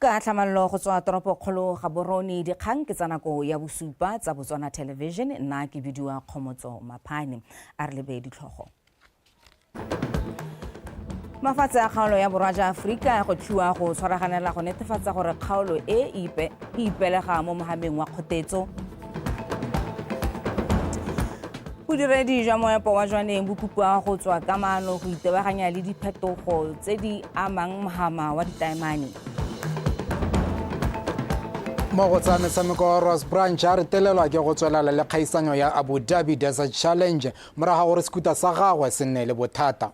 ka tlhamallo go tswa toropo kgolo Gaborone Dikgang ke tsa nako ya BOSUPA tsa BOTSWANA television nna ke bidiwa Khomotso Maphane a re lebe ditlhogo. Mafatshe a kgaolo ya borwa ja Afrika go tliwa go tshwaraganela go netefatsa gore kgaolo e ipelega mo mohameng wa kgotetso. Bodiredi jwa moepo wa Jwaneng bo kopiwa go tswa ka maano go itebaganya le diphetogo tse di amang mohama wa ditaemane. Mo tsa metshameko wa Ross Branch a re telelwa ke go tswelela le kgaisanyo ya Abu Dhabi Desert Challenge moraga gore skuta sa gagwe se nne le bothata.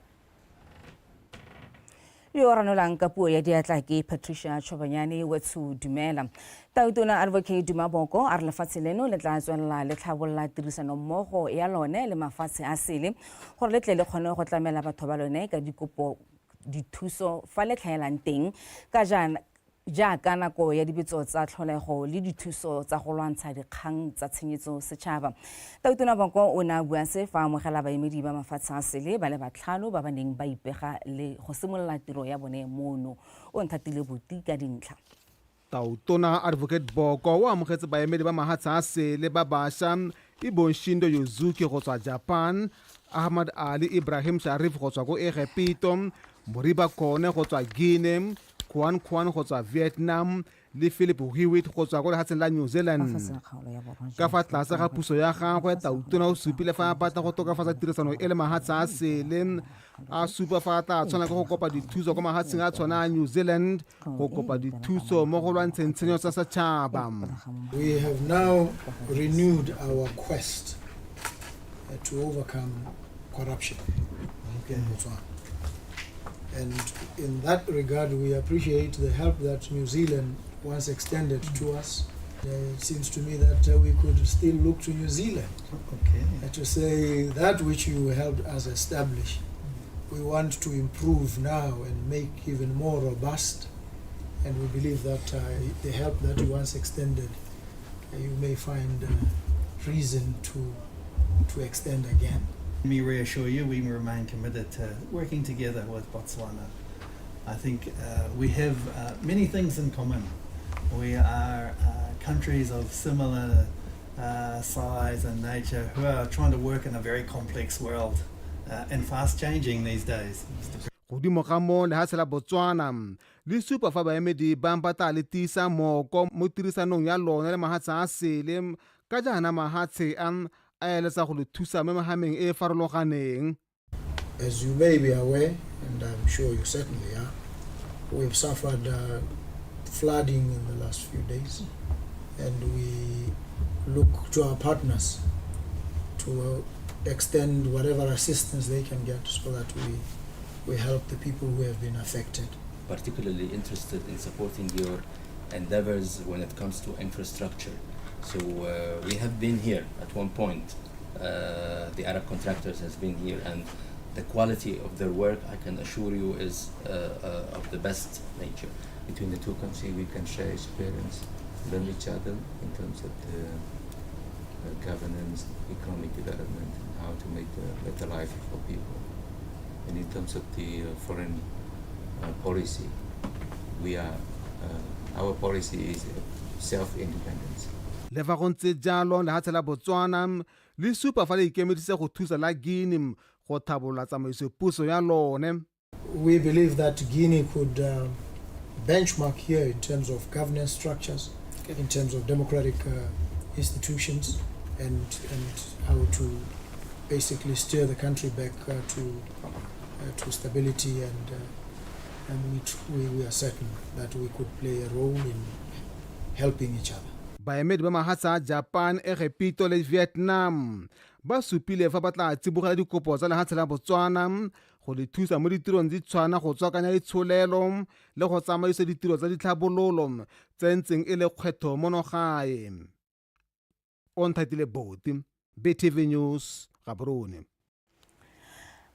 Yo ranolang ka puo ya diatla ke Patricia Chobanyane wetsu dumela. Tautona advocate Dumaboko a re lefatshe leno le tla tswelela le tlhabolla tirisano mmogo ya lone le mafatshe a sele gore le tle le kgone go tlamela batho ba lone ka dikopo dithuso fa le tlhaelang teng ka jaaka nako ya dibetso tsa tlholego le dithuso tsa go lwantsha dikgang tsa tshenyetso setšhaba. Tautona Boko o ne a bua se fa amogela baemedi ba mafatshe a sele ba le batlhano ba ba neng ba ipega le go simolola tiro ya bone mono o nthatile boti ka dintlha. Tautona advocate Boko o amogetse baemedi ba mafatshe a sele ba bašwa Ibonshindo Yozuki go tswa Japan, Ahmad Ali Ibrahim Sharif go tswa ko Egepito, Moriba Kone go tswa Guinea, Kwan go tswa Vietnam le Philip Hewitt go tswa ko lehatsheng la New Zealand. Ka fa tlase ga puso ya gagwe Tautona o supile fa a batla go tokafatsa tirisano e le mafatshe a sele a supa fa tla tshwana ke go kopa dithuso ko mahatsheng a tshwana a New Zealand go kopa dithuso mo go lwantsheng tshenyo tsa setšhaba. We have now renewed our quest to overcome corruption in Botswana. And in that regard, we appreciate the help that New Zealand once extended to us. It seems to me that we could still look to New Zealand to say that which you helped us establish. We want to improve now and make even more robust. And we believe that the help that you once extended, you may find reason to extend again. Let me reassure you, we remain committed to working together with Botswana. I think we have many things in common. We are countries of similar size and nature who are trying to work in a very complex world and fast changing these days. Godimo ga mo lehatshe la Botswana le supa fa baemedi ba mpata le tisa moko mo tirisanong ya lona le mahatshe a sele ka jana mahatshe As you may be aware, and I'm sure you certainly are, we've suffered flooding in the last few days, and we look to our partners to extend whatever assistance they can get so that we help the people who have been affected. Particularly interested in supporting your endeavors when it comes to infrastructure. So we have been here at one point. The Arab contractors has been here, and the quality of their work, I can assure you, is of the best nature. Between the two countries, we can share experience, learn each other in terms of the governance, economic development, and how to make a better life for people. And in terms of the foreign policy, we are our policy is self-independence. Le fa go ntse jalo lehatshe la Botswana le supa fa le ikemeditse go thusa la Guinea go thabolola tsamaiso puso ya lone. We believe that Guinea could benchmark here in terms of governance structures, in terms of democratic institutions, and how to basically steer the country back to stability, and we are certain that we could play a role in helping each other. Baemedi ba mahatshe a Japan, Egepito le Vietnam ba supile fa ba tla tsibogela dikopo tsa lehatshe la Botswana go le thusa mo ditirong di tshwana go tswakanya ditsholelo le go tsamaisa ditiro tsa ditlhabololo tse ntseng e le kgwetho mo gae. O nthatile boti BTV News Gaborone.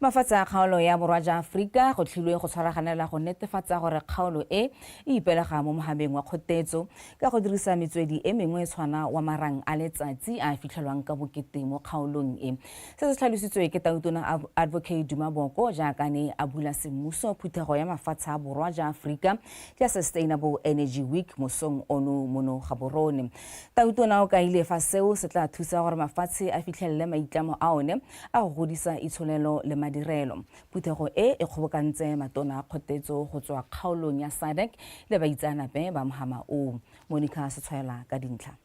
Mafatshe a kgaolo ya borwa ja Afrika go tlhilwe go tshwaraganela go netefatsa gore kgaolo e ipelega mo mohabeng wa kgotetso ka go dirisa metswedi e mengwe tshwana wa marang a letsatsi a fitlhelwang ka bokete mo kgaolong e. Se se tlhalositswe ke Tautona Advocate Dumaboko jaaka ne a bula semmuso phuthego ya mafatshe a borwa ja Afrika ke Sustainable Energy Week mosong ono mono gaborone. Tautona o kaile fa seo se tla thusa gore mafatshe a fitlhelele maitlamo a one a go godisa itsholelo le madirelo. Phuthego e kgobokantse matona a kgotetso go tswa kgaolong ya SADC le baitsanape ba mohama o. Monica Setshwaela ka dintlha.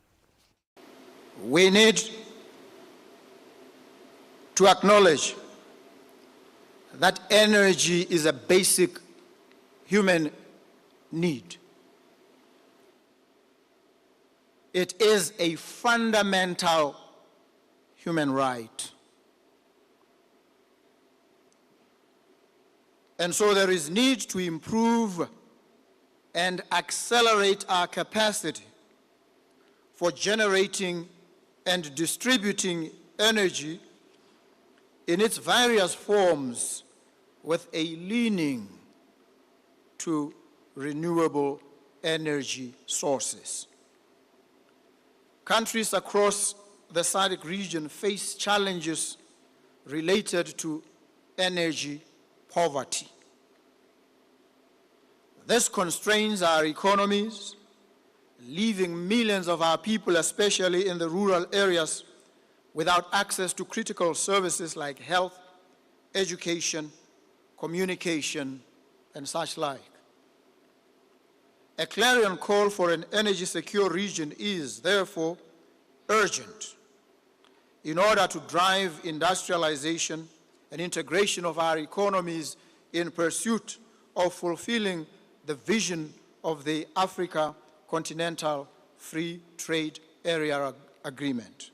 We need to acknowledge that energy is a basic human need. It is a fundamental human right. And so there is need to improve and accelerate our capacity for generating and distributing energy in its various forms with a leaning to renewable energy sources. Countries across the SADC region face challenges related to energy poverty. This constrains our economies, leaving millions of our people, especially in the rural areas, without access to critical services like health, education, communication, and such like. A clarion call for an energy-secure region is, therefore, urgent in order to drive industrialization and integration of our economies in pursuit of fulfilling the vision of the Africa Continental Free Trade Area Agreement.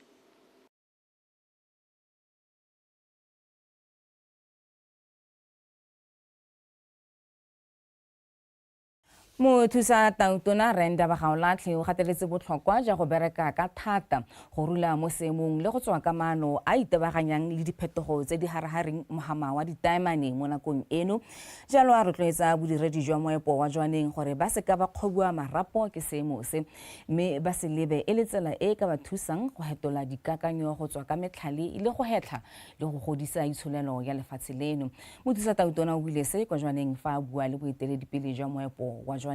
Mo thusa Tautona Renda Bagaolatli o gateletse botlhokwa ja go bereka ka thata go rula mo seemong le go tswa ka maano a itebaganyang le diphetogo tse di harahareng mohama wa ditaemane mo nakong eno. Jalo a rotloetsa bodiredi jwa moepo wa Jwaneng gore ba se ka ba kgobua marapo ke seemo se mme ba se lebe e le tsela e ka ba thusang go hetola dikakanyo go tswa ka metlhale le go hetla le go godisa itsholelo ya lefatshe leno. Mo thusa Tautona o buile se kwa Jwaneng fa a bua le boeteledipele jwa moepo wa Jwaneng.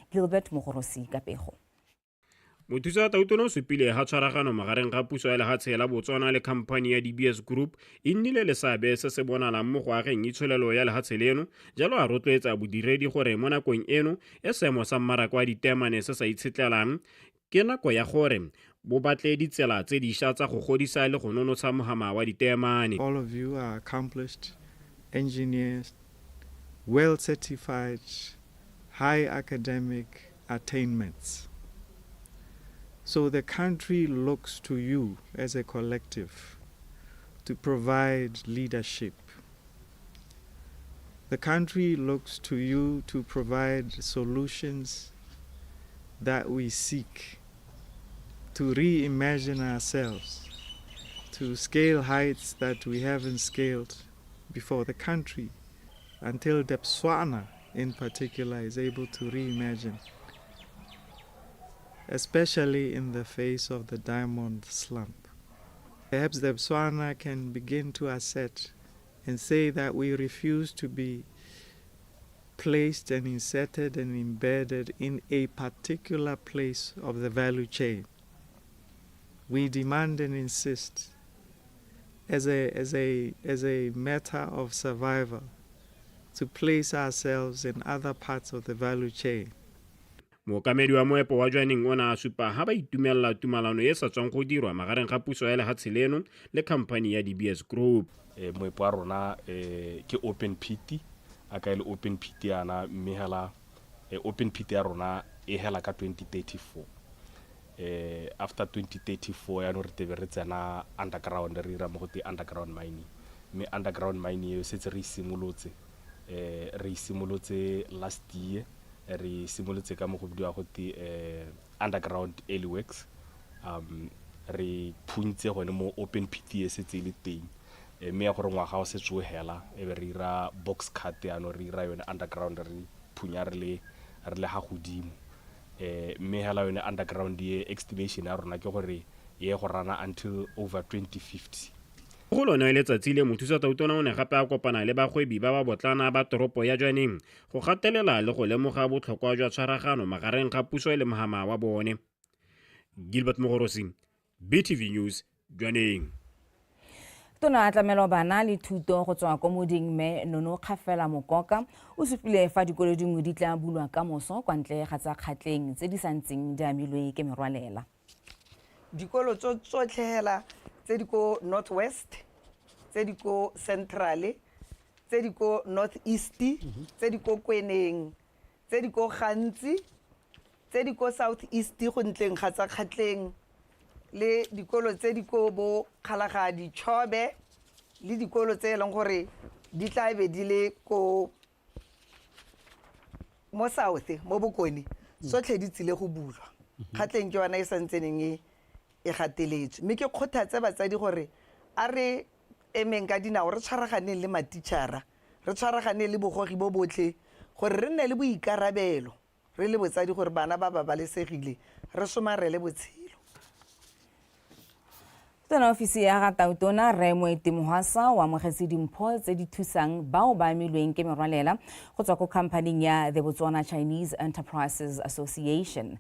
Gilbert Mogorosi ka pego. Mothusa Tautona o supile ha tshwaragano magareng ga puso ya lehatshe la Botswana le khamphani ya DBS Group e nnile le seabe se se bonalang mo go ageng itsholelo ya lehatshe leno. Jalo a rotloetsa bodiredi gore mo nakong eno e seemo sa mmaraka wa ditemane se sa itshetlelang ke nako ya gore bo batle ditsela tse dišwa tsa go godisa le go nonotsha mohama wa ditemane. All of you are accomplished engineers, well certified, high academic attainments. So the country looks to you as a collective to provide leadership. The country looks to you to provide solutions that we seek to reimagine ourselves, to scale heights that we haven't scaled before. The country, until BOTSWANA in particular, is able to reimagine, especially in the face of the diamond slump. Perhaps BOTSWANA can begin to assert and say that we refuse to be placed and inserted and embedded in a particular place of the value chain. We demand and insist as a matter of survival to place ourselves in other parts of the value chain. Mookamedi wa moepo wa Jwaneng ona a supa ha ba itumella tumalano e sa tswang go dirwa magareng ga puso ya lehatshe leno le khamphani ya DBS Group. Moepo wa rona ke open pit a ka ile open pit yana mme hela open pit ya rona e hela ka 2034. After 2034 ya no re tebe re tsena underground re ira mo go underground mining. Me underground mining e setse re simolotse last year. Re simolotse ka mo go bidiwa go underground early works. Re phuntse gone mo open pit e setse le teng mme ya gore ngwaga o setse o hela e be re ira box cut ano re ira yone underground re phunya re le ga godimo mme hela yone underground ye estimation ya rona ke gore ye go rana until over 2050. go lona le letsatsi le mothusa tautona o ne gape a kopana le bagwebi ba ba botlana ba toropo ya Jwaneng go gatelela le go lemoga botlhokwa jwa tshwaragano magareng ga puso le mohama wa bone. Gilbert Mogorosi, BTV News, Jwaneng. Tona tlamelo bana le thuto go tswa ko moding me Nono Kgafela Mokoka o supile fa dikolo dingwe di tla bulwa ka moso kwa ntle ga tsa kgatleng tse di santseng di amilwe ke merwalela. Dikolo tsotlhe hela tse di ko northwest, tse di ko central, tse di ko northeast, tse di ko Jwaneng, tse di ko Gantsi, tse di ko southeast go ntleng ga tsa kgatleng le dikolo tse di ko bo Kgalagadi Chobe le dikolo tse eleng gore di tla be di le ko mo south mo Bokone sotlhe di tsile go bulwa. Kgatleng ke yona e santseneng e gateletswe mme ke kgothatse batsadi gore a re emeng ka dinao re tshwaraganeng le matitšhara re tshwaraganeng le bogogi bo botlhe gore re nne le boikarabelo re le botsadi gore bana ba babalesegile re somarele botshelo. Tona ofisi ya ga tautona re Moetemohasa wa mogetse dimpho tse di thusang bao ba amilweng ke merwalela go tswa ko khampaning ya the Botswana Chinese Enterprises Association.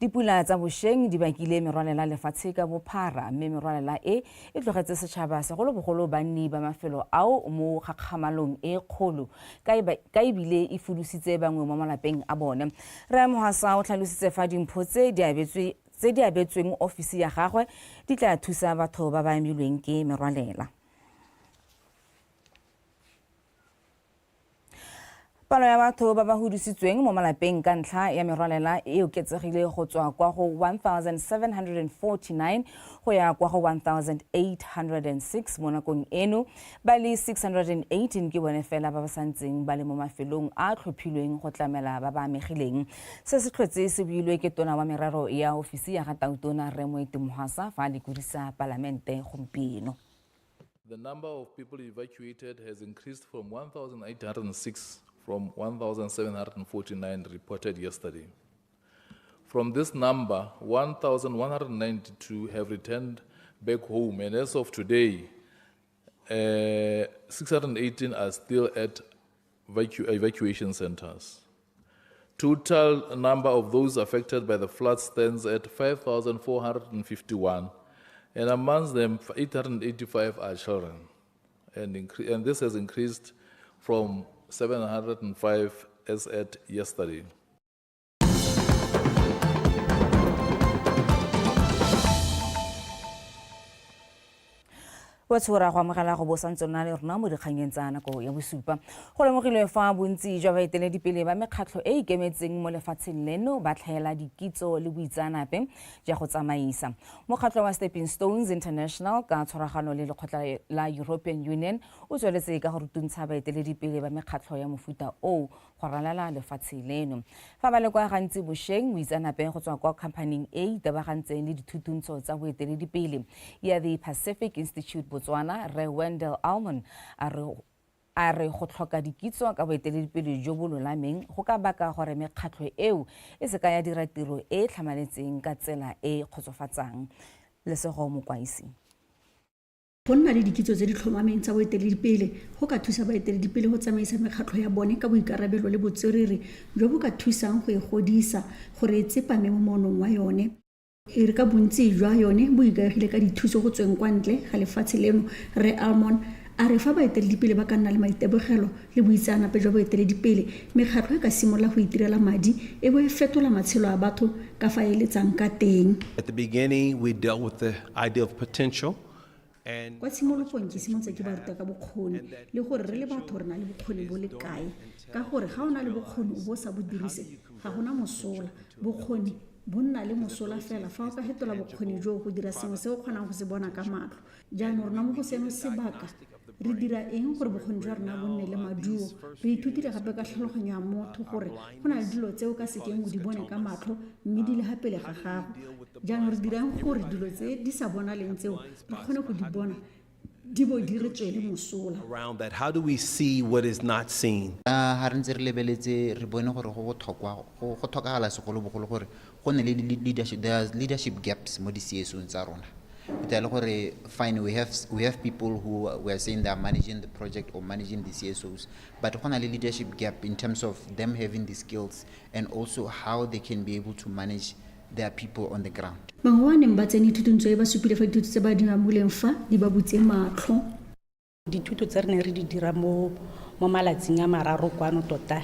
Dipula tsa bošeng di bakile merwalela lefatshe ka bophara mme merwalela e tlogetse setšhaba segolobogolo banni ba mafelo ao mo kgakgamalong e kgolo ka ebile e fudusitse bangwe mo malapeng a bone. Re Mohasa o tlhalositse fa dimpho tse di abetsweng ofisi ya gagwe di tla thusa batho ba ba amilweng ke merwalela. Palo ya batho ba ba hudusitsweng mo malapeng ka ntlha ya merwalela e oketsegile go tswa kwa go 1,749 go ya kwa go 1,806 mo nakong eno ba le 618 ke bone fela ba ba santseng ba le mo mafelong a tlhophilweng go tlamela ba ba amegileng. Se se tlhotse se builwe ke tona wa merero ya ofisi ya ga tautona Re Moetemohasa fa le kudisa palamente gompieno. The number of people evacuated has increased from 1,806 from 1,749 reported yesterday. From this number, 1,192 have returned back home, and as of today, 618 are still at evacuation centers. Total number of those affected by the flood stands at 5,451, and amongst them, 885 are children, and this has increased from 705 as at yesterday. Batswara go amogela go bosantsona le rona mo dikganyeng tsa nako ya bosupa go lemogilwe fa bontsi jwa baeteledipele ba mekgatlho e ikemetseng mo lefatsheng leno ba tlhaela dikitso le boitsanape ja go tsamaisa. Mokgatlho wa Stepping Stones International ka tshwaragano le lekgotla la European Union o tsweletse ka go rutuntsha baeteledipele ba mekgatlho ya mofuta o go ralala lefatshe leno. Fa ba le kwa gantsi bošeng boitsanape go tswa kwa khampaning e itebagantseng le dithutuntsho tsa boeteledipele ya the Pacific Institute Botswana Re Wendell Almond a re go tlhoka dikitso ka boeteledipele jo bo lolameng go ka baka gore mekgatlho eo e se ka ya dira tiro e tlhamaletseng ka tsela e kgotsofatsang. Lesego Mokwaisi. Go nna le dikitso tse di tlhomameng tsa boeteledipele go ka thusa baeteledipele go tsamaisa mekgatlho ya bone ka boikarabelo le botswerere jo bo ka thusang go e godisa gore e tsepame mo monong wa yone. E re ka bontsi jwa yone bo ikaegile ka dithuso go tsweng kwa ntle ga lefatshe leno. Re Almond a re fa baeteledipele ba ka nna le maitebogelo le boitsanape jwa boeteledipele mekgatlho e ka simolola go itirela madi e bo e fetola matshelo a batho ka fa e letsang ka teng. At the beginning we dealt with the idea of potential. Kwa tshimologong ke simolotse ke ba ruta ka bokgoni le gore re le batho re na le bokgoni bo le kae ka gore ga o na le bokgoni o bo sa bo dirise ga gona mosola. Bokgoni bo nna le mosola fela fa o ka fetola bokgoni jo go dira sengwe se o kgonang go se bona ka matlho. Jaanong rona mo go seno sebaka re dira eng gore bokgoni jwa rona bo nne le maduo. Re ithutile gape ka tlhaloganyo ya motho gore go na le dilo tse o ka sekeng o di bone ka matlho mme di le gapele ga gago. Jaanong re dirang gore dilo tse di sa bonaleng tseo re kgone go di bona di bo di re tswele mosola. Around that, how do we see what is not seen? Ha re ntse re lebeletse re bone gore go botlhokwa go tlhokagala segolo bogolo gore go ne le leadership gaps mo di CSO tsa rona. Fine, we have people who we are saying they are managing the project or managing the CSOs, but on a leadership gap in terms of them having the skills and also how they can be able to manage their people on the ground. Mangwane ba tsene thutuntswe ba supile fa dithuto tse ba di amuleng fa di ba butse matlho. Dithuto tse re ne re di dira mo malatsing a mararo kwano tota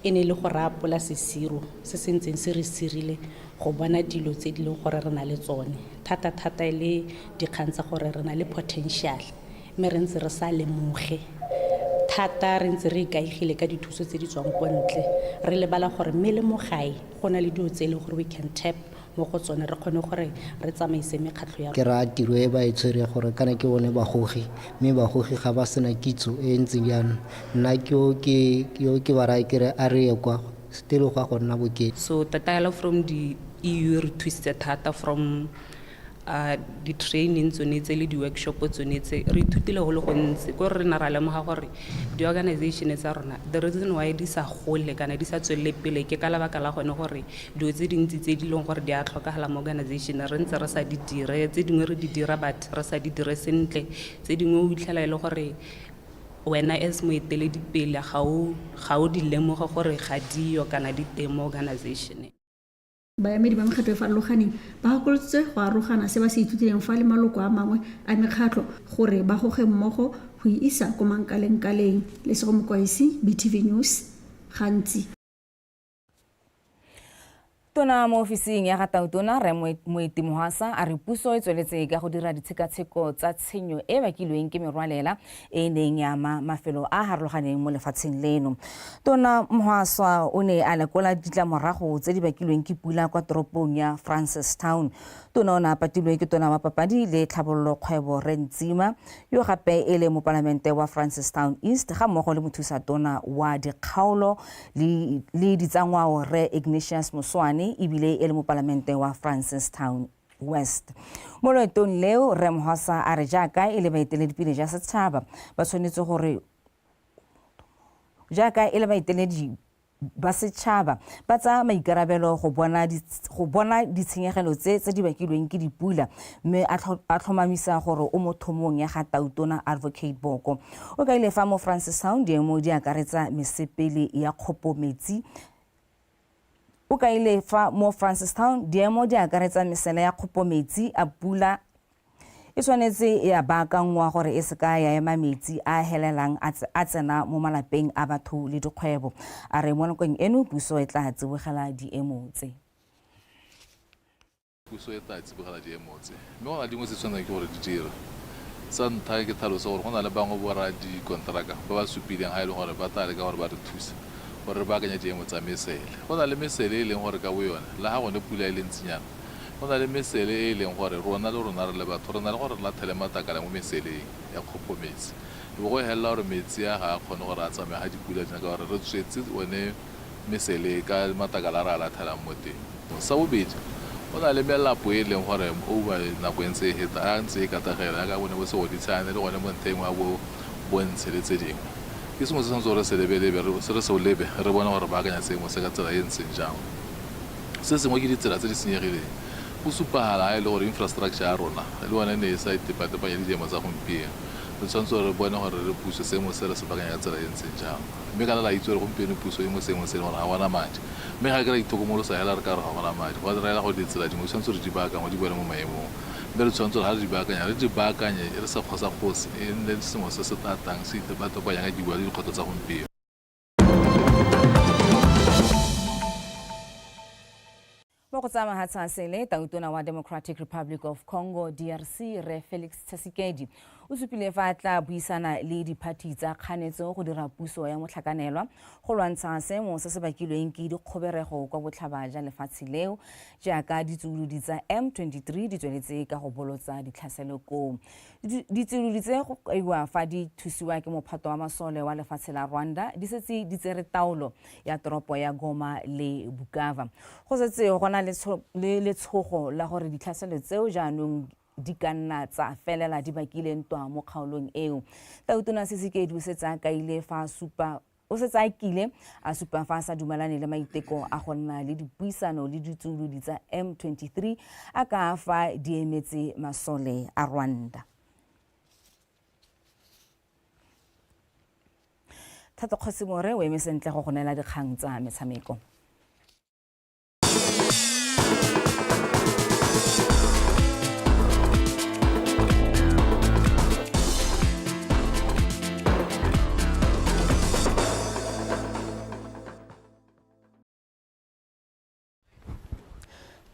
ene le go rapola sesiro se sentseng se re sirile go bona dilo tse di leng gore re na le tsone thata ile dikgang tsa gore re na le potential mme re ntse re sa lemoge thata re ntse re ikaegile ka dithuso tse di tswang kwa ntle re lebala gore melemo gae go na le dilo tse le gore we can tap mo go tsone re kgone gore re tsamaise mekgatlho ya ke ra tiro e ba e tsere gore kana ke bone bagogi mme bagogi ga ba sena kitso e ntseng yana nna ke bara ke re a re kwa still go go nna bokete. So tatala from the EU re twisted thata from the training tsonetse le di workshop tsonetse re ithutile go le go ntse go re na ra lemoga gore di organization tsa rona the reason why di sa gole kana di sa tswelle pele ke ka lebaka la gone gore dio tse dintsi tse di leng gore di a tlhokagala mo organization re ntse re sa di dire tse dingwe re di dira but re sa di dire sentle tse dingwe o itlhela ile gore wena as moeteledipele ga o di lemoga gore ga dio kana di temo organization. Baemedi ba mekgatlho e farologaneng ba gakolotse go arogana se ba se ithutileng fa le maloko a mangwe a mekgatlho gore ba goge mmogo go isa ko mankaleng le sego mokwaisi BTV News gantsi. Tona mo ofising ya Gatautona re Moitimohasa a re puso e tsweletse ka go dira ditshekatsheko tsa tshenyo e bakilweng ke merwalela e neng ya mafelo a harologaneng mo lefatsheng leno. Tona Mohasa o ne a lekola ditlamorago tse di bakilweng ke pula kwa toropong ya Francistown. Tona ona patilwe ke tona wa papadi le tlhabololo kgwebo Rentsima yo gape e le mo palamente wa Francistown East ga mmogo le mothusa tona wa dikgaolo le ditsangwao re Ignatius Moswane ibile e le mo palamente wa Francistown West. Mo loetong leo re Mohasa a re jaaka e le baeteledipele ja setšhaba ba tshwanetse gore jaaka e le baeteledi ba setšhaba ba tsa maikarabelo go bona ditshenyegelo tse di bakilweng ke dipula mme a tlhomamisa gore o mo thomong ya Gatautona Advocate Boko o ka ile fa mo Francistown diemo di akaretsa mesepele ya kgopometsi o ka ile fa mo Francistown diemo di akaretsa mesele ya kgopometsi a pula e tshwanetse ya baakangwa gore e se ka ya ema metsi a helelang a tsena mo malapeng a batho le dikgwebo a re mo nakong eno puso e tla tsibogela diemo tse. Puso e tla tsibogela diemo tse mme go na dingwe se tshwanetse ke gore di dira sa ntlha ke tlhalosa gore go na le bangwe borra di kontraka ba ba supileng ga e le gore ba tla leka gore ba re thusa gore re baakanya diemo tsa mesele go na le mesele e leng gore ka bo yone la ga gone pula e le ntsinyana go na le mesele e leng gore rona re le batho re na le gore la thele matakala mo meseleng ya kgopometsi e bo go hella gore metsi a ga a kgone gore a tsamaya ga dipula dina ka gore re tswetse one mesele ka matakala ra la thela mo teng. Sa bobedi go na le melapo e leng gore over nako e ntse e heta a ntse e katagela ka bone bo se go ditshane le gone mo nteng wa bo bontshe le tse dingwe ke sengwe se santse gore se lebelebe se re se o lebe re bona gore ba akanya seemo se ka tsela e ntseng jang. Se sengwe ke ditsela tse di senyegileng BOSUPA e le gore infrastructure ya rona le one ne e sa itepatepanya le diemo tsa gompieno re tshwanetse gore re bone gore re puso seemo se re se bakanya ka tsela e ntseng jang mme kana la itse gore gompieno puso e mo seemo se le gore ga bona madi mme ga ke ra itlhokomolosa hela re ka re ga bona madi go direla go ditsela dingwe tshwanetse re di baakangwe di boele mo maemong mme re tshwanetse gore ga re di baakanye re sa kgosakgose e nne sengwe se se tatang se itepatepanya ka dibua le dikgwetlho tsa gompieno. Go tsama hatsasele tautona wa Democratic Republic of Congo DRC re Felix Tshisekedi o supile fa tla buisana le diphathi tsa kganetso go dira puso ya motlhakanelwa go lwantsha seemo se se bakilweng ke dikgoberego kwa botlhaba ja lefatshe leo jaaka ditsuludi tsa M23 di tsweletse ka go bolotsa ditlhaselo ko ditsuludi tse go kaiwa fa di thusiwa ke mophato wa masole wa lefatshe la Rwanda di setse di tsere taolo ya toropo ya Goma le Bukavu go setse gona le letshogo la gore ditlhaselo tseo jaanong di ka nna tsa felela di bakile ntwa mo kgaolong eo. Tautona Sisikedi o setse a kaile fa supa o setse a kile a supa fa sa dumelane le maiteko a go nna le dipuisano le ditsuludi tsa M23 a ka fa di emetse masole a Rwanda. Thato Kgosimore o eme sentle go gonela dikgang tsa metshameko.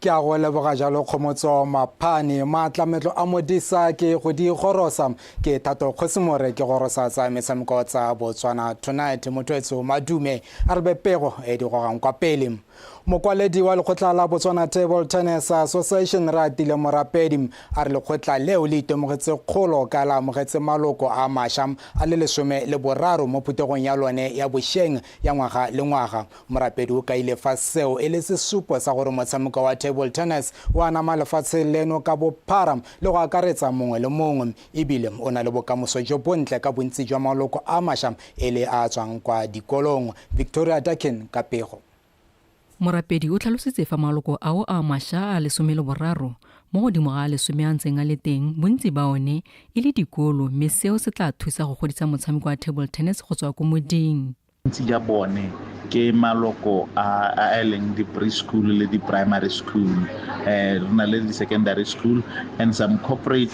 Ke a go leboga jalo Khomotso Maphane matlametlo a modisa ke go di gorosa ke Thato Kgosimore ke gorosa tsa metshameko tsa Botswana tonight motwetso madume a re bepego e di gogang kwa pele. Mokwaledi wa lekgotla la Botswana Table Tennis Association Ratile Morapedi a re lekgotla leo le itemogetse kgolo ka la amogetse maloko a mašwa a le 13 mo phuthegong ya lone ya bošeng ya ngwaga le ngwaga. Morapedi o kaile fa seo e le sesupo sa gore motshameko wa table tennis wa nama lefatshe leno ka bophara le go akaretsa mongwe le mongwe ebile o na le bokamoso jo bontle ka bontsi jwa maloko a mašwa e le a tswang kwa dikolong. Victoria Dikgang ka pego. Morapedi o tlhalositse fa maloko ao a mašwa a 13 mo godimo ga 10 a ntseng a le teng bontsi ba one e le dikolo mme seo se tla thusa go godisa motshameko wa table tennis go tswa ko moding. Bontsi ja bone ke maloko a eleng di preschool le di primary school rena le di secondary school and some corporate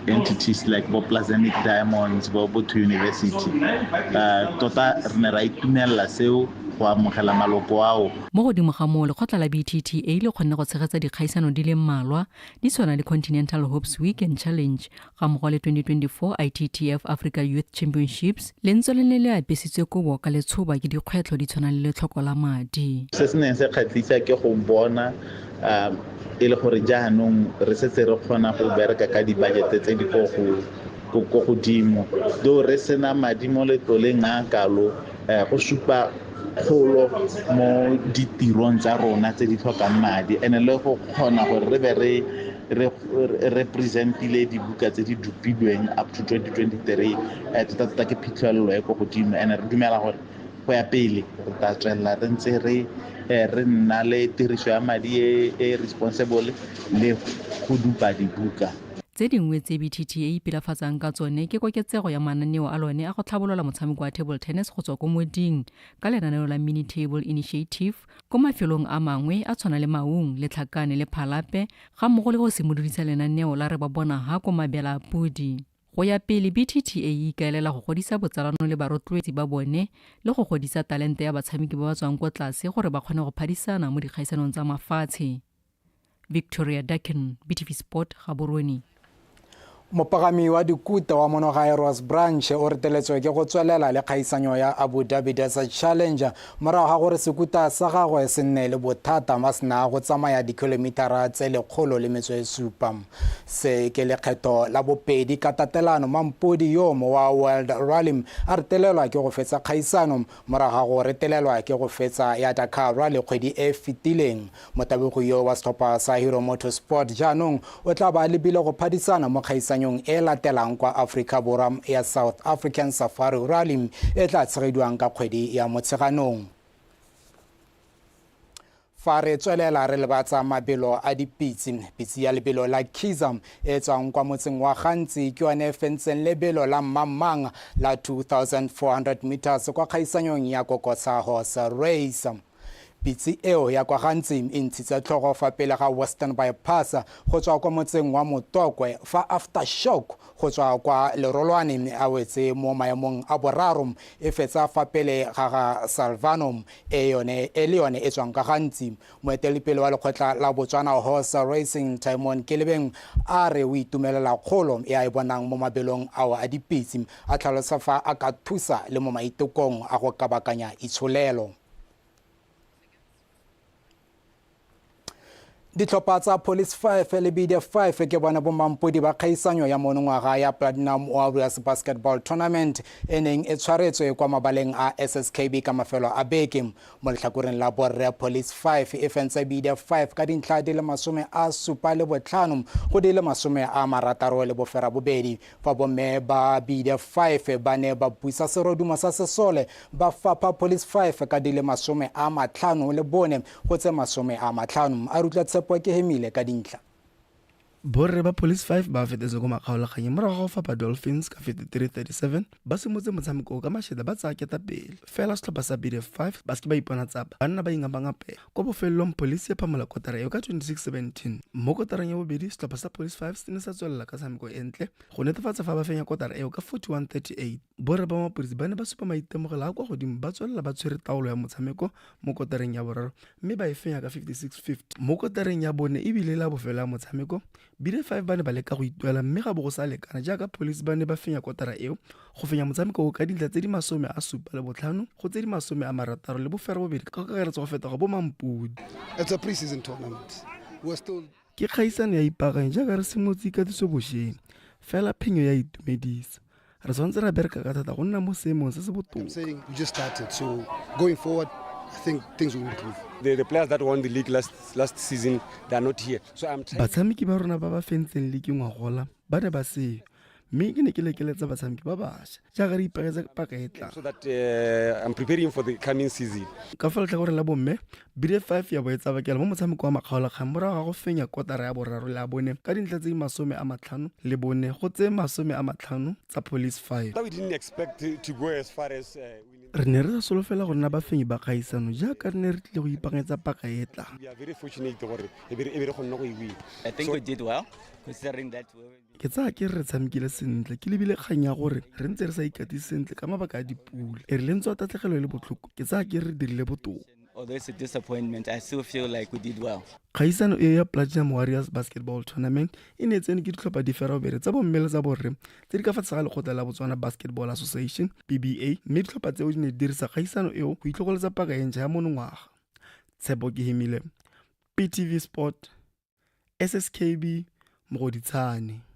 entities like Pleasant Diamonds, Boto University. Tota re ne ra itumella seo go amogela maloko ao. Mo godimo ga moo lekgotla la BTTA le kgonne go tshegetsa dikgaisano di le mmalwa di tshwana le Continental Hopes Week and Challenge ga mmogo le 2024 ITTF Africa Youth Championships le ntse le ne le apesitswe kobo ka letshoba ke dikgwetlho di tshwana le letlhoko la madi. Se se neng se kgatlhisa ke go bona e le gore jaanong re setse re kgona go bereka ka dibajete tse di go godimo do re sena madi mo letloleng a kalo go supa kgolo mo ditirong tsa rona tse di tlhokang madi ene le go kgona gore re be re representile dibuka tse di dupilweng up to 2023 tota ke phitlhelelo e go godimo ene re dumela gore go ya pele re tla tswelela re ntse re nna le tiriso ya madi e responsible le go dupa dibuka. Tse dingwe tse BTTA e pilafatsang ka tsone ke koketsego ya mananeo a lone a go tlhabolola motshameko wa table tennis go tswa ko moding ka lenaneo la mini table initiative ko mafelong a mangwe a tshwana le Maung le Tlhakane le Phalape ga mmogo le go simolodisa lenaneo la re ba bona ha ko mabela a podi. Go ya pele BTTA e ikaelela go godisa botsalano le barotloetsi ba bone le go godisa talente ya batshameki ba ba tswang ko tlase gore ba kgone go phadisana mo dikgaisanong tsa mafatshe. Victoria Dikgang, BTV Sport, Gaborone. Mopagami wa dikuta wa monogae Ross Branch o reteletswe ke go tswelela le kgaisanyo ya Abu Dhabi Desert Challenge morago ga gore sekuta sa gagwe se nne le bothata ma sena go tsamaya dikilomitara tse 107. Se ke lekgetho la bopedi ka tatelano mampodi yo mo wa World Rally a retelelwa ke go fetsa kgaisano morago ga go retelelwa ke go fetsa ya Dakar Rally kgwedi e fetileng. Motabogo yo wa setlhopha sa Hero Motorsport jaanong o tla ba lebile go phadisana mo kgaisanyo e latelang kwa Africa Borwa ya South African Safari Rally e tla tshegediwang ka kgwedi ya Motsheganong. Fa re tswelela re lebatsa mabelo a pitsi ya lebelo la Kizam e tswang kwa motseng wa Gantsi ke yone fentseng lebelo la Mamang la 2400 meters kwa kgaisanyong ya Kokotsa Horse Race. Pitsi eo ya kwa Gantsi e ntshitse tlhogo fa pele ga Western Bypass go tswa kwa motseng wa Motokwe fa Aftershock go tswa kwa Lerolwane a wetse mo maemong a boraro e fetsa fa pele ga Salvanum e le yone e tswang ka Gantsi. Moeteledipele wa lekgotla la Botswana Horse Racing Timon Kelebeng a re o itumelela kgolo e a e bonang mo mabelong ao a dipitsi a tlhalosa fa a ka thusa le mo maitekong a go kabakanya itsholelo. Ditlhopha tsa Police 5 le BD 5 ke bona bomampodi ba kgaisanyo ya monongwaga ya Platinum Warriors Basketball Tournament e neng e tshwaretswe kwa mabaleng a SSKB ka mafelo a beke. Mo letlhakoreng la borre Police 5 e fentse BD 5 ka dintlha di le 75 go di le 62 fa bomme ba BD 5 ba ne ba buisa serodumo sa sesole ba fapa Police 5 ka di le 54 go tse 50 a rutla tshepo ke hemile ka dintlha. Borre ba Police 5 ba fetetse go makgaolakganye morago go fapa Dolphins ka 53-37 ba simotse motshameko ka masheda ba tsaya keta pele fela setlhopha sa BD 5 ba ske ba ipona tsapa banna ba ingabangapela ko bofelelong Police ya phamola kotara eo ka 26-17 mo kotareng ya bobedi setlhopha sa Police 5 se ne sa tswelela ka tshameko entle go netefatsa fa ba fenya kotara eo ka 41-38 borre ba mapodisi ba ne ba supa maitemogelo a kwa godimo ba tswelela ba tshwere taolo ya motshameko mo kotareng ya boraro mme ba e fenya ka 56-50 mo kotareng ya bone e bile la bofelo ya motshameko BD 5 ba ne ba leka go ituela mme ga bo go sa lekana jaaka Police ba ne ba fenya kotara eo go fenya motshameko ka dintlha tse di 75 go tse di 60 le bofero bobedi ka kakaretso go feta go bo mampudi. It's a pre-season tournament. We're still ke kgaisano ya ipaakanya jaaka re simotse ikatiso bošeng fela phenyo ya itumedisa re tshwanetse ra bereka ka thata go nna mo seemong se se botoka. we just started, so going forward I think things will improve. The players that won the league last season, they are not here. So I'm trying. Batshameki ba rona ba ba fentseng league ngwagola ba ne ba se mme ke ne ke lekeletsa batshameki ba bašwa jaaka re ipegetse paka e tlang. So that I'm preparing for the coming season. Ka fa letlhakoreng la bomme BD 5 ya boetsa bakela mo motshameko wa makgaolakgang morago ga go fenya kotara ya boraro le a bone ka dintlha tse 50 le bone go tse 50 tsa Police 5. We didn't expect to go as far as re ne re solofela go nna bafenyi ba kgaisano jaaka re ne re tle go ipakanyetsa paka e tlang. We are very fortunate gore e be re gonna go win. I think we did well considering that ke tsaya ke re tshamekile sentle ke lebile kgang ya gore re ntse re sa ikatise sentle ka mabaka a dipula e re lentswe tatlhegelo le botlhoko ke tsaya ke re dirile botoka. Although it's a disappointment, I still feel like we did well. Kgaisano e ya Platinum Warriors Basketball Tournament e ne tsene ke ditlhopha di ferobere tsa bomme le tsa borre tse di ka fa tsagala lekgotla la Botswana Basketball Association PBA mme ditlhopha tseo di ne di dirisa kgaisano eo go itlhokoletsa paka e ntšha ya monongwaga. Tshepo ke hemile PTV Sport SSKB Mogoditshane.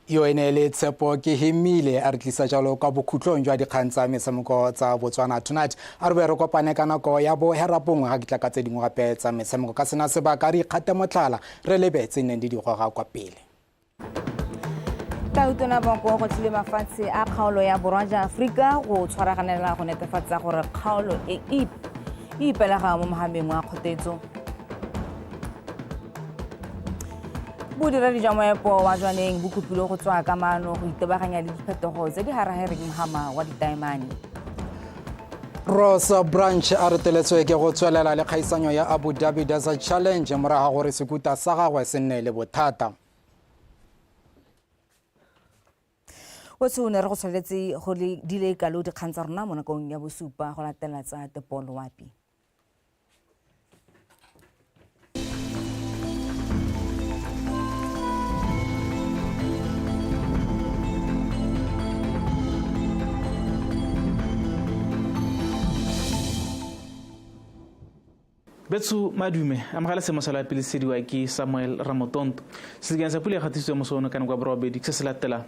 Yo ene le Tshepo ke hemile a re tlisa jalo ka bokhutlong jwa dikgang tsa metshameko tsa Botswana Tonight a re be re kopane ka nako ya bo herapongwe ga kitla ka tse dingwe gape tsa metshameko ka sena sebaka re ikgate motlhala re lebetse neng di digoga kwa pele. Tautona Bonko go tlile mafatshe a kgaolo ya borwa ja Afrika go tshwaraganela go netefatsa gore kgaolo e ipelega mo mohameng wa kgotetso. Bodiredi jwa moepo wa Jwaneng bo kopile go tswa ka maano go itebaganya le diphetogo tse di harahereng mohama wa ditaemane. Rosa Branch a reteletswe ke go tswelela le kgaisanyo ya Abu Dhabi Desert Challenge morago gore sekuta sa gagwe se nne le bothata. Wotse ne re go tshwanetse go di le kalo dikgang tsa rona mo nakong ya bosupa go latela tsa Tepolo Wapi. Betsu madume amagala se mosala pele se diwa ke Samuel Ramotonto se sa pula gatiso mo sono kana kwa brobedi se latela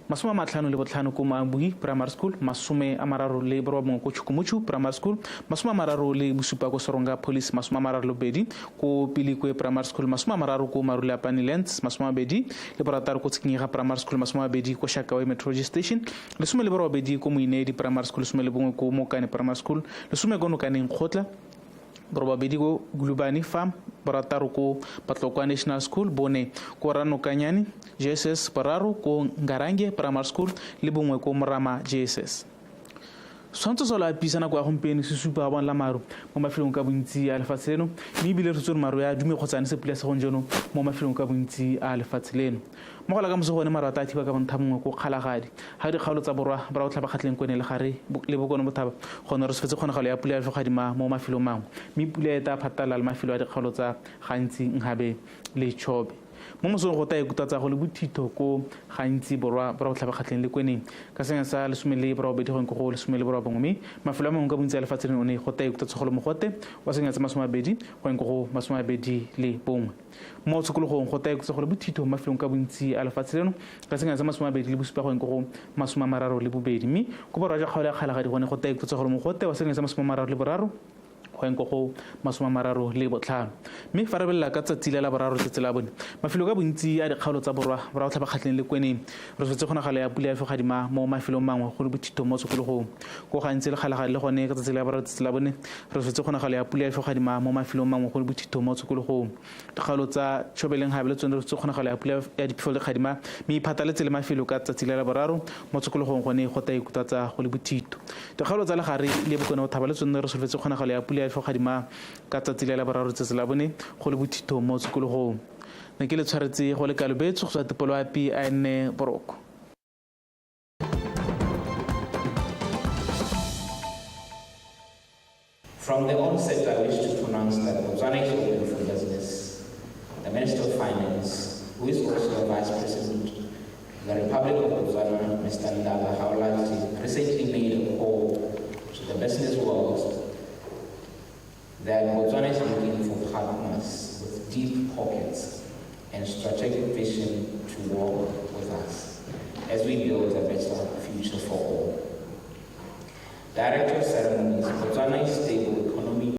masoma matlhano le botlhano ko Mabui Primary School masome a mararo le borobong ko Chukumuchu Primary School masoma mararo le bosupa ko Soronga Police masoma mararo le bedi ko Pilikwe Primary School masoma mararo ko Marula Panilands masoma bedi le borataro ko Tsikinga Primary School masoma bedi ko Shakawe Metrology Station le some le borobedi ko Muinedi Primary School some le bongwe ko Mokane Primary School le some go no kaneng khotla Borobedi ko Gulubani Farm barataro ko Patlokwa National School bone ko Rano Kanyani JSS Pararo ko Ngarange Primary School le bongwe ko Morama JSS. Sonto sola pisana kwa gompieno se supa ba la maru mo mafelong ka bontsi a lefatsheno mme bile re tsone maru ya dume kgotsane se pula se gonjono mo mafelong ka bontsi a lefatsheno mo gola ka mo se gone marata a thiba ka bonthamongwe ko kgalagadi ga di kgaolo tsa borwa ba o tlhaba kgatleng kone le gare le bokone bothaba gone re se fetse kgonagalo ya pula ya fogadima mo mafelong mangwe mme pula e ta phatala le mafelo a dikgaolo tsa gantsi Nhabe le Chobe mo mosong go ta ikuta tsa go le bothito ko gantsi borwa ba go tlhaba kgatleng le kweneng ka sengwe sa 18 go 19 mme mafelo a mangwe ka bontsi a lefatshe leno o ne go ta ikuta tsa go le mogote wa sengwe sa 20 go 21 mo tshokologong go ta ikuta go le bothito mo mafelong ka bontsi a lefatshe leno ka sengwe sa 27 go 32 mme go borwa ja kgaolo ya kgalagadi gone go ta ikuta go le mogote wa sengwe sa 33 go 35 mme fa re belela ka tsatsi la boraro tsatsi la bone mafelo ka bontsi a dikgaolo tsa borwa ba go tlhaba kgatleng le kweneng re swetse kgonagalo ya pula ya fegadima mo mafelong mangwe go le bothito mo tshokologong go gantsi le kgalagadi le gone ka tsatsi la boraro tsatsi la bone re swetse kgonagalo ya pula ya fegadima mo mafelong mangwe go le bothito mo tshokologong dikgaolo tsa tshobeleng gabe le tsone re swetse kgonagalo ya pula ya diphefo le kgadima mme iphataletse le mafelo ka tsatsi la boraro mo tshokologong gone go ta ikuta tsa go le bothito dikgaolo tsa legare le bokone go thaba le tsone re swetse kgonagalo ya pula ya fegadima ka tsatsi la boraro tsatsi la bone go le bothito mo tshokologong ne ke le tshwaretse go le kalobetso go tswa tepolo api a ene boroko. From the onset, I wish to pronounce that Botswana is open for business. The Minister of Finance, who is also a Vice President of the Republic of Botswana, Mr. Ndala Haulati, recently made a call to the business world that Botswana is looking for partners with deep pockets and strategic vision to work with us as we build a better future for all. Director of Ceremonies